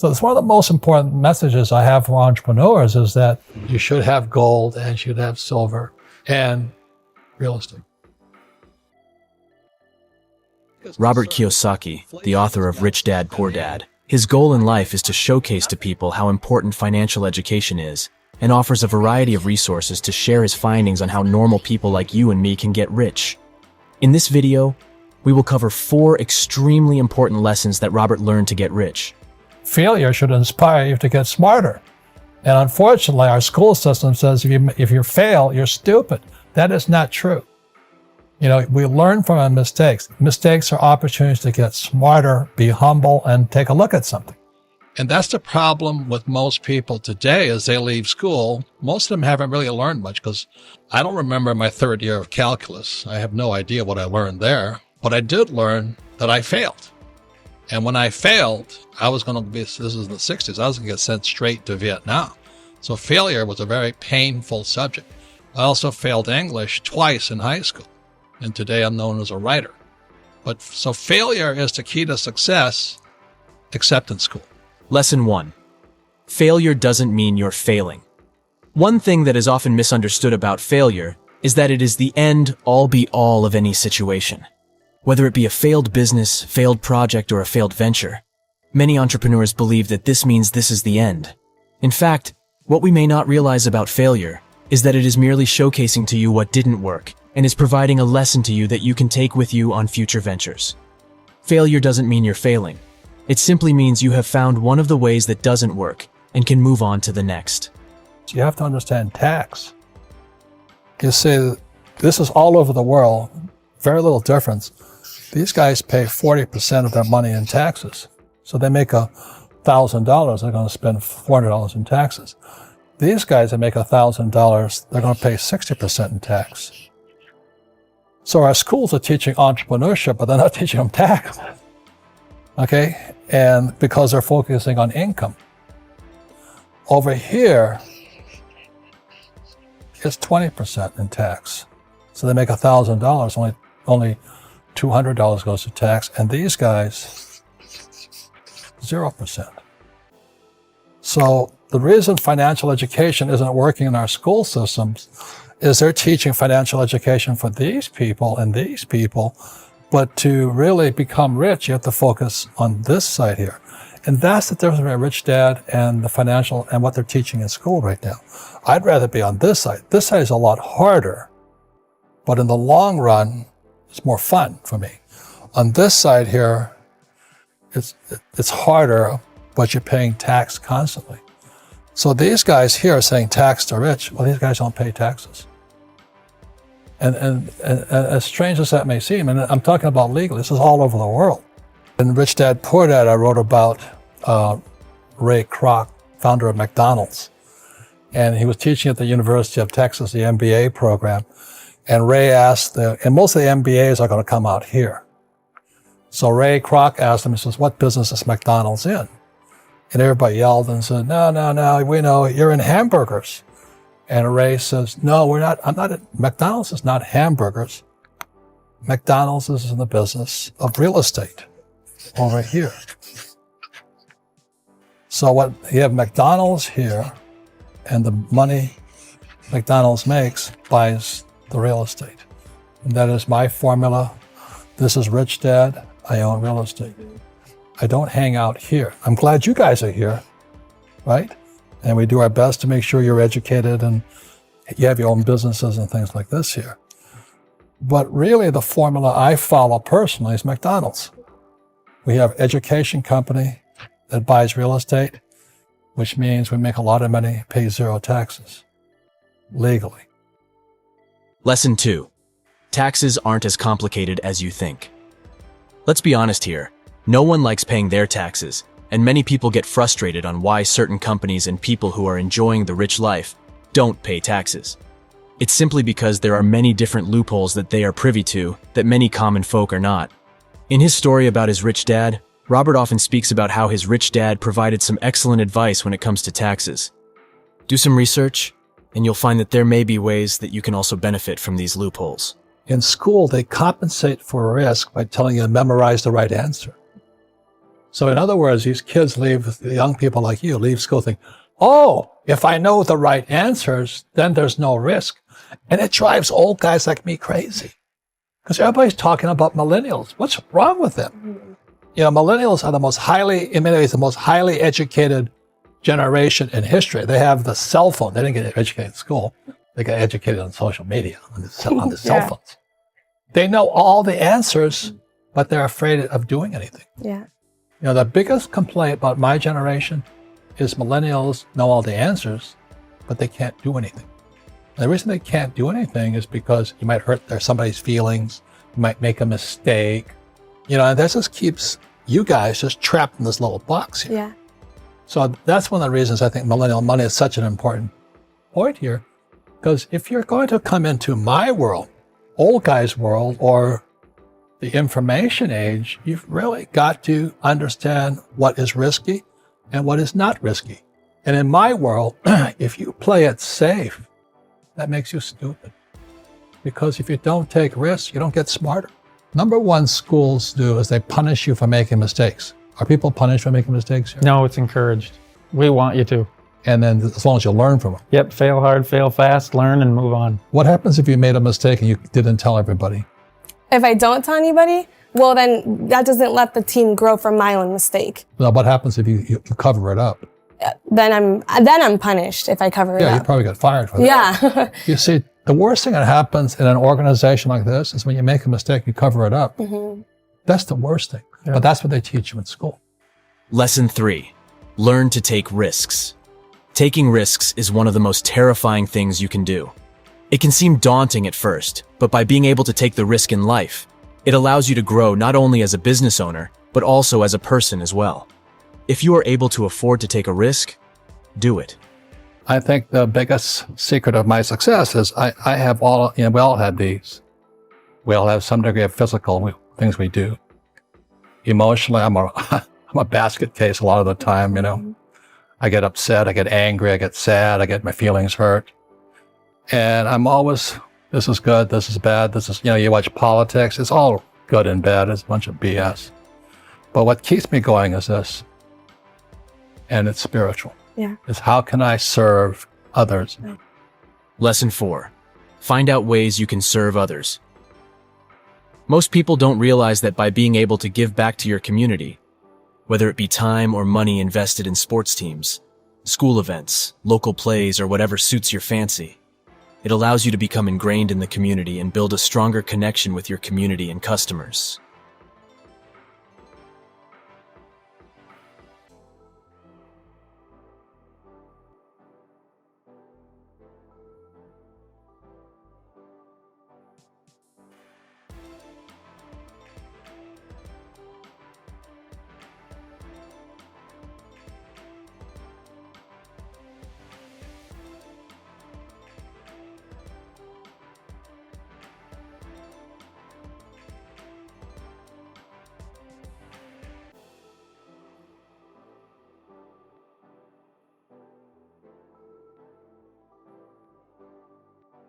So it's one of the most important messages I have for entrepreneurs is that you should have gold and you should have silver and real estate. Robert Kiyosaki, the author of Rich Dad, Poor Dad, his goal in life is to showcase to people how important financial education is and offers a variety of resources to share his findings on how normal people like you and me can get rich. In this video, we will cover 4 extremely important lessons that Robert learned to get rich. Failure should inspire you to get smarter. And unfortunately, our school system says if you fail, you're stupid. That is not true. You know, we learn from our mistakes. Mistakes are opportunities to get smarter, be humble, and take a look at something. And that's the problem with most people today as they leave school. Most of them haven't really learned much because I don't remember my 3rd year of calculus. I have no idea what I learned there, but I did learn that I failed. And when I failed, I was going to be, this was in the 60s, I was going to get sent straight to Vietnam. So failure was a very painful subject. I also failed English twice in high school. And today I'm known as a writer. But so failure is the key to success, except in school. Lesson 1. Failure doesn't mean you're failing. One thing that is often misunderstood about failure is that it is the end all be all of any situation. Whether it be a failed business, failed project, or a failed venture, many entrepreneurs believe that this means this is the end. In fact, what we may not realize about failure is that it is merely showcasing to you what didn't work and is providing a lesson to you that you can take with you on future ventures. Failure doesn't mean you're failing. It simply means you have found one of the ways that doesn't work and can move on to the next. You have to understand tax. You see, this is all over the world, very little difference. These guys pay 40% of their money in taxes. So they make $1,000, they're going to spend $400 in taxes. These guys that make $1,000, they're going to pay 60% in tax. So our schools are teaching entrepreneurship, but they're not teaching them tax. Okay? And because they're focusing on income. Over here, it's 20% in tax. So they make $1,000, only $200 goes to tax, and these guys, 0%. So the reason financial education isn't working in our school systems is they're teaching financial education for these people and these people, but to really become rich, you have to focus on this side here. And that's the difference between Rich Dad and the financial and what they're teaching in school right now. I'd rather be on this side. This side is a lot harder, but in the long run, it's more fun for me. On this side here, it's harder, but you're paying tax constantly. So these guys here are saying tax to rich. Well, these guys don't pay taxes. And as strange as that may seem, and I'm talking about legally, this is all over the world. In Rich Dad, Poor Dad, I wrote about Ray Kroc, founder of McDonald's. And he was teaching at the University of Texas, the MBA program. And Ray asked, and most of the MBAs are going to come out here. So Ray Kroc asked him, he says, what business is McDonald's in? And everybody yelled and said, no, we know you're in hamburgers. And Ray says, no, we're not, McDonald's is not hamburgers. McDonald's is in the business of real estate over here. So what you have McDonald's here, and the money McDonald's makes buys the real estate. And that is my formula. This is Rich Dad. I own real estate. I don't hang out here. I'm glad you guys are here, right? And we do our best to make sure you're educated and you have your own businesses and things like this here. But really the formula I follow personally is McDonald's. We have an education company that buys real estate, which means we make a lot of money, pay 0 taxes, legally. Lesson 2. Taxes aren't as complicated as you think. Let's be honest here. No one likes paying their taxes, and many people get frustrated on why certain companies and people who are enjoying the rich life don't pay taxes. It's simply because there are many different loopholes that they are privy to that many common folk are not. In his story about his rich dad, Robert often speaks about how his rich dad provided some excellent advice when it comes to taxes. Do some research, and you'll find that there may be ways that you can also benefit from these loopholes. In school, they compensate for risk by telling you to memorize the right answer. So in other words, these kids leave, the young people like you leave school thinking, oh, if I know the right answers, then there's no risk. And it drives old guys like me crazy. Because everybody's talking about millennials. What's wrong with them? You know, millennials are the most highly educated generation in history. They have the cell phone. They didn't get educated in school. They got educated on social media, on the cell phones. They know all the answers, but they're afraid of doing anything. Yeah. You know, the biggest complaint about my generation is millennials know all the answers, but they can't do anything. And the reason they can't do anything is because you might hurt somebody's feelings, you might make a mistake, you know, and that just keeps you guys just trapped in this little box here. Yeah. So that's one of the reasons I think millennial money is such an important point here, because if you're going to come into my world, old guy's world, or the information age, you've really got to understand what is risky and what is not risky. And in my world, if you play it safe, that makes you stupid. Because if you don't take risks, you don't get smarter. Number one schools do is they punish you for making mistakes. Are people punished for making mistakes here? No, it's encouraged. We want you to. And then as long as you learn from them. Yep, fail hard, fail fast, learn and move on. What happens if you made a mistake and you didn't tell everybody? If I don't tell anybody, well, then that doesn't let the team grow from my own mistake. Now, what happens if you cover it up? Then I'm punished if I cover it Yeah, you up. probably get fired for that. Yeah. You see, the worst thing that happens in an organization like this is when you make a mistake, you cover it up. Mm-hmm. That's the worst thing. Yeah. But that's what they teach you in school. Lesson 3. Learn to take risks. Taking risks is one of the most terrifying things you can do. It can seem daunting at first, but by being able to take the risk in life, it allows you to grow not only as a business owner, but also as a person as well. If you are able to afford to take a risk, do it. I think the biggest secret of my success is I have all, you know, we all have these. We all have some degree of physical things we do. Emotionally, I'm a basket case a lot of the time, you know. I get upset, I get angry, I get sad, I get my feelings hurt. And I'm always, this is good, this is bad, this is, you know, you watch politics, it's all good and bad, it's a bunch of BS. But what keeps me going is this, and it's spiritual. Yeah. Is how can I serve others? Lesson 4. Find out ways you can serve others. Most people don't realize that by being able to give back to your community, whether it be time or money invested in sports teams, school events, local plays, or whatever suits your fancy, it allows you to become ingrained in the community and build a stronger connection with your community and customers.